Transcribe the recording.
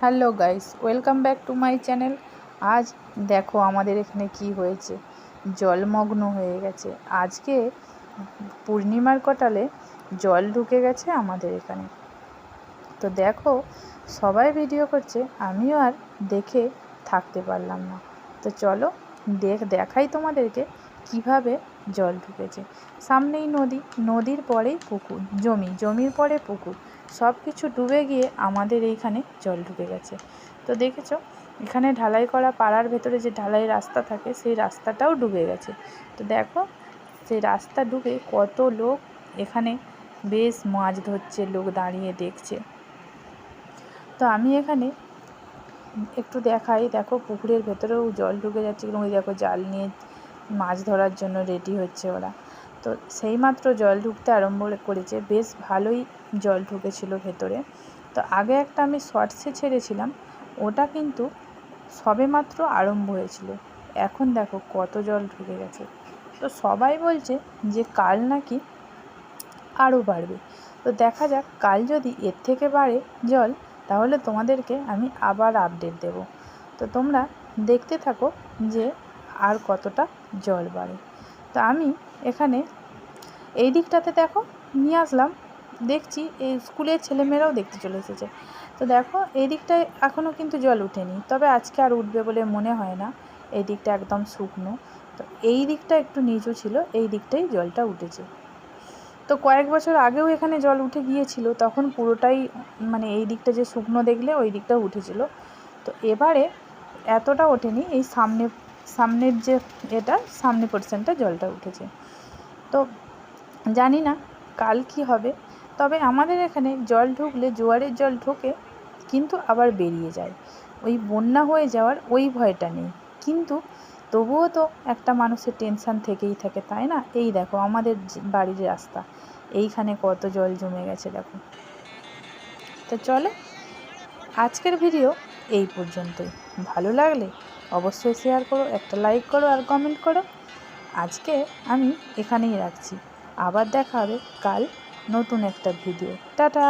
Hello guys, welcome back to my channel. আজ দেখো আমাদের এখানে কি হয়েছে, জলমগ্ন হয়ে গেছে। আজকে পূর্ণিমার কটালে জল ঢুকে গেছে আমাদের এখানে। তো দেখো সবাই ভিডিও করছে, আমিও আর দেখে থাকতে পারলাম না। তো চলো দেখাই তোমাদেরকে কিভাবে জল ঢুকেছে। সামনেই নদী, নদীর পরেই পুকুর, জমির পরে পুকুর, সব কিছু ডুবে গিয়ে আমাদের এইখানে জল ঢুকে গেছে। তো দেখেছো এখানে ঢালাই করা পাড়ার ভেতরে যে ঢালাই রাস্তা থাকে সেই রাস্তাটাও ডুবে গেছে। তো দেখো সেই রাস্তা ডুবে কত লোক এখানে বেশ মাছ ধরছে, লোক দাঁড়িয়ে দেখছে। তো আমি এখানে একটু দেখাই, দেখো পুকুরের ভেতরেও জল ঢুকে যাচ্ছে এবং দেখো জাল নিয়ে মাছ ধরার জন্য রেডি হচ্ছে ওরা। তো সেইমাত্র জল ঢুকতে আরম্ভ করেছে, বেশ ভালোই জল ঢুকেছিল ভেতরে। তো আগে একটা আমি শর্টসে ছেড়েছিলাম, ওটা কিন্তু সবেমাত্র আরম্ভ হয়েছিল, এখন দেখো কত জল ঢুকে গেছে। তো সবাই বলছে যে কাল নাকি আরও বাড়বে। তো দেখা যাক কাল যদি এর থেকে বাড়ে জল, তাহলে তোমাদেরকে আমি আবার আপডেট দেব। তো তোমরা দেখতে থাকো যে আর কতটা জল বাড়ে। তো আমি এখানে এই দিকটাতে দেখো নিয়ে আসলাম, দেখছি এই স্কুলের ছেলেমেয়েরাও দেখতে চলে এসেছে। তো দেখো এই দিকটায় এখনও কিন্তু জল উঠেনি, তবে আজকে আর উঠবে বলে মনে হয় না। এই দিকটা একদম শুকনো, তো এই দিকটা একটু নিচু ছিল, এই দিকটাই জলটা উঠেছে। তো কয়েক বছর আগেও এখানে জল উঠে গিয়েছিল, তখন পুরোটাই মানে এই দিকটা যে শুকনো দেখলে ওই দিকটাও উঠেছিল। তো এবারে এতটা ওঠেনি, এই সামনের যে সামনে পোর্শনটা জলটা উঠেছে। তো জানি না কাল কি হবে, তবে আমাদের এখানে জল ঢুকলে জোয়ারের জল ঢোকে কিন্তু আবার বেরিয়ে যায়, ওই বন্যা হয়ে যাওয়ার ওই ভয়টা নেই। কিন্তু তবুও তো একটা মানুষের টেনশান থেকেই থাকে, তাই না? এই দেখো আমাদের বাড়ির রাস্তা, এইখানে কত জল জমে গেছে দেখো। তো চলো আজকের ভিডিও এই পর্যন্তই। ভালো লাগলে অবশ্যই শেয়ার করো, একটা লাইক করো আর কমেন্ট করো। আজকে আমি এখানেই রাখছি, আবার দেখা হবে কাল নতুন একটা ভিডিও। টাটা।